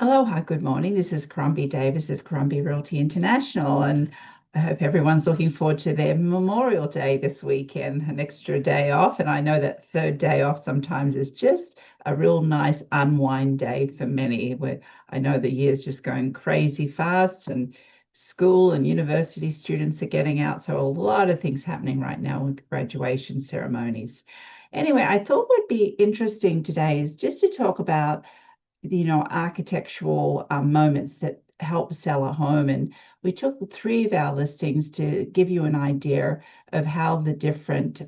Aloha, good morning. This is Crombie Davis of Crombie Realty International, and I hope everyone's looking forward to their Memorial Day this weekend, an extra day off. And I know that third day off sometimes is just a real nice unwind day for many, where I know the year's just going crazy fast and school and university students are getting out. So a lot of things happening right now with graduation ceremonies. Anyway, I thought what would be interesting today is just to talk about architectural moments that help sell a home. And we took three of our listings to give you an idea of how the different,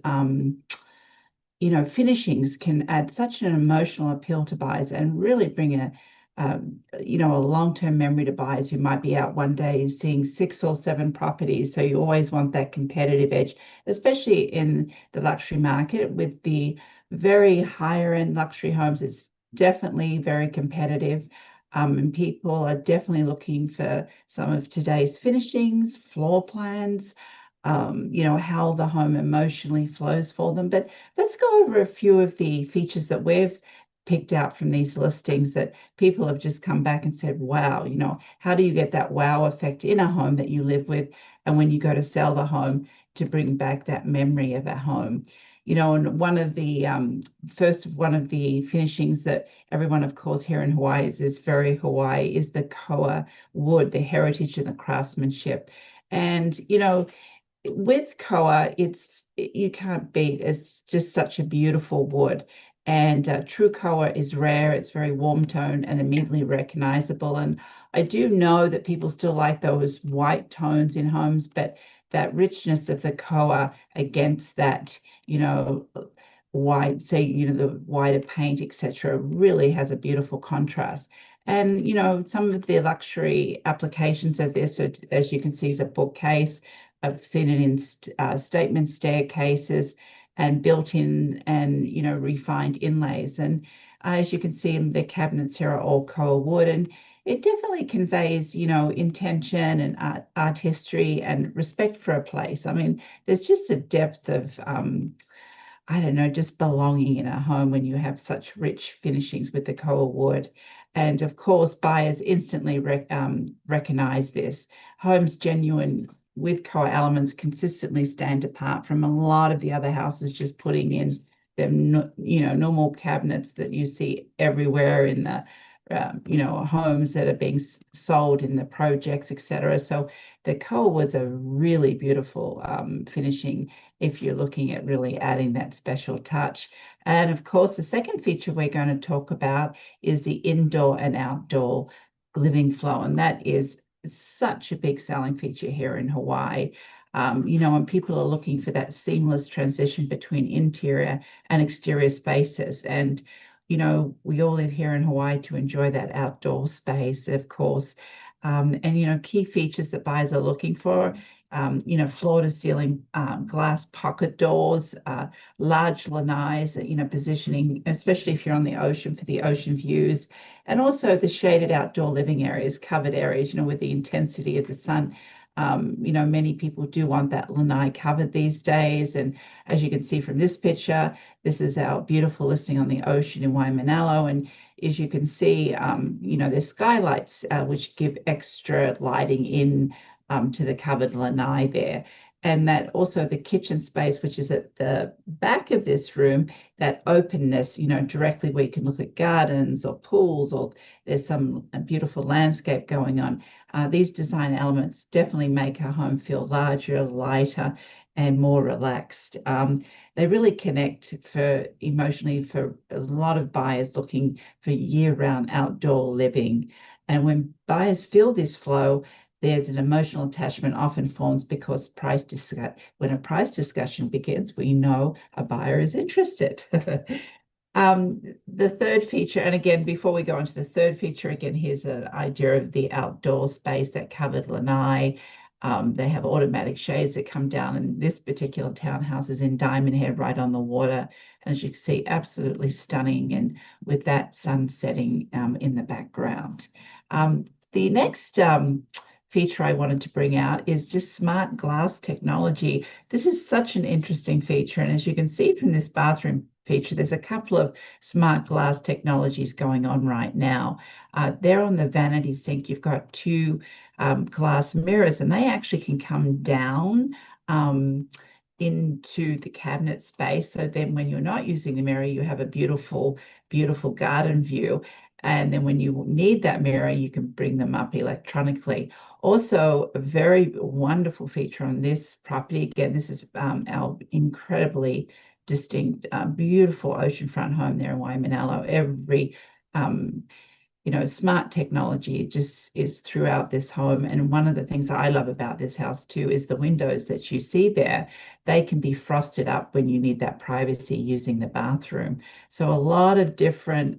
finishings can add such an emotional appeal to buyers and really bring a long-term memory to buyers who might be out one day seeing 6 or 7 properties. So you always want that competitive edge, especially in the luxury market with the very higher end luxury homes. It's definitely very competitive. And people are definitely looking for some of today's finishings, floor plans, how the home emotionally flows for them. But let's go over a few of the features that we've picked out from these listings that people have just come back and said, wow, how do you get that wow effect in a home that you live with? And when you go to sell the home, to bring back that memory of a home. And one of the one of the finishings that everyone, of course, here in Hawaii is very Hawaii is the koa wood, the heritage and the craftsmanship. And, with koa, you can't beat. It's just such a beautiful wood. And true koa is rare. It's very warm tone and immediately recognizable. And I do know that people still like those white tones in homes, but that richness of the koa against that, white, say, the whiter paint, etc., really has a beautiful contrast. And, some of the luxury applications of this, as you can see, is a bookcase. I've seen it in statement staircases and built-in and, refined inlays. And as you can see, the cabinets here are all koa wood, and it definitely conveys, intention and art history and respect for a place. I mean, there's just a depth of, I don't know, just belonging in a home when you have such rich finishings with the koa wood. And of course, buyers instantly recognize this. Homes genuine with koa elements consistently stand apart from a lot of the other houses just putting in them, normal cabinets that you see everywhere in the homes that are being sold in the projects, etc. So the koa was a really beautiful finishing if you're looking at really adding that special touch. And of course, the second feature we're going to talk about is the indoor and outdoor living flow. And that is such a big selling feature here in Hawaii. And people are looking for that seamless transition between interior and exterior spaces. And we all live here in Hawaii to enjoy that outdoor space, of course. And key features that buyers are looking for, floor to ceiling glass pocket doors, large lanais, positioning, especially if you're on the ocean for the ocean views, and also the shaded outdoor living areas, covered areas, with the intensity of the sun. Many people do want that lanai covered these days. And as you can see from this picture, this is our beautiful listing on the ocean in Waimanalo. And as you can see, there's skylights, which give extra lighting in to the covered lanai there. And that also the kitchen space, which is at the back of this room, that openness, directly where you can look at gardens or pools, or there's some beautiful landscape going on. These design elements definitely make our home feel larger, lighter, and more relaxed. They really connect emotionally for a lot of buyers looking for year-round outdoor living. And when buyers feel this flow, there's an emotional attachment often forms because when a price discussion begins, we know a buyer is interested. The third feature, and again, before we go on to the third feature, again, here's an idea of the outdoor space, that covered lanai. They have automatic shades that come down, and this particular townhouse is in Diamond Head, right on the water. And as you can see, absolutely stunning, and with that sun setting in the background. The next feature I wanted to bring out is just smart glass technology. This is such an interesting feature. And as you can see from this bathroom feature. There's a couple of smart glass technologies going on right now. There on the vanity sink, you've got two glass mirrors, and they actually can come down into the cabinet space. So then when you're not using the mirror, you have a beautiful, beautiful garden view. And then when you need that mirror, you can bring them up electronically. Also, a very wonderful feature on this property. Again, this is our incredibly distinct, beautiful oceanfront home there in Waimanalo. Every smart technology just is throughout this home. And one of the things I love about this house too is the windows that you see there. They can be frosted up when you need that privacy using the bathroom. So a lot of different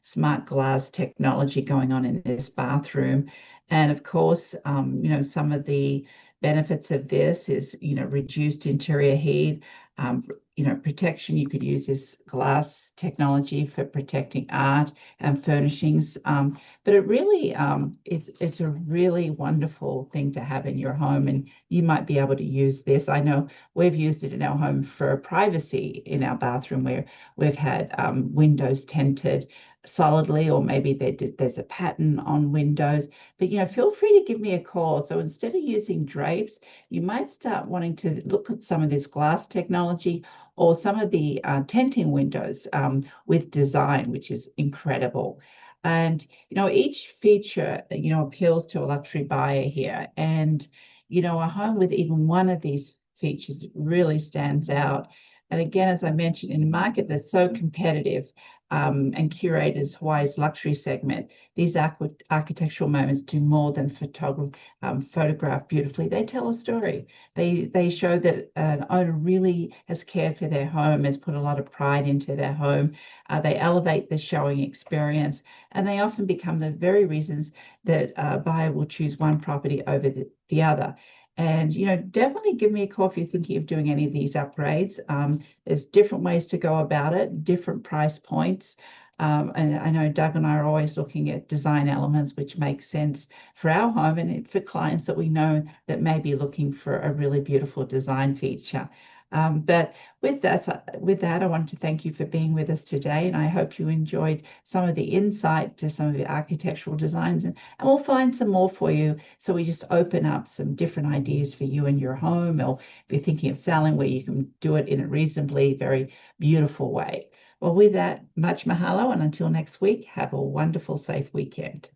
smart glass technology going on in this bathroom. And of course, some of the benefits of this is, reduced interior heat, protection. You could use this glass technology for protecting art and furnishings. But it really, it's a really wonderful thing to have in your home, and you might be able to use this. I know we've used it in our home for privacy in our bathroom, where we've had windows tinted solidly, or maybe there's a pattern on windows. But feel free to give me a call. So instead of using drapes, you might start wanting to look at some of this glass technology or some of the tenting windows with design, which is incredible. And each feature appeals to a luxury buyer here. And a home with even one of these features really stands out. And again, as I mentioned, in a market that's so competitive, and curators Hawaii's luxury segment, these architectural moments do more than photograph beautifully. They tell a story. They show that an owner really has cared for their home, has put a lot of pride into their home. They elevate the showing experience, and they often become the very reasons that a buyer will choose one property over the other. And, definitely give me a call if you're thinking of doing any of these upgrades. There's different ways to go about it, different price points. And I know Doug and I are always looking at design elements which make sense for our home and for clients that we know that may be looking for a really beautiful design feature. But with that, I want to thank you for being with us today, and I hope you enjoyed some of the insight to some of the architectural designs, and we'll find some more for you. So we just open up some different ideas for you and your home, or if you're thinking of selling, where you can do it in a reasonably very beautiful way. Well, with that, much mahalo, and until next week, have a wonderful, safe weekend.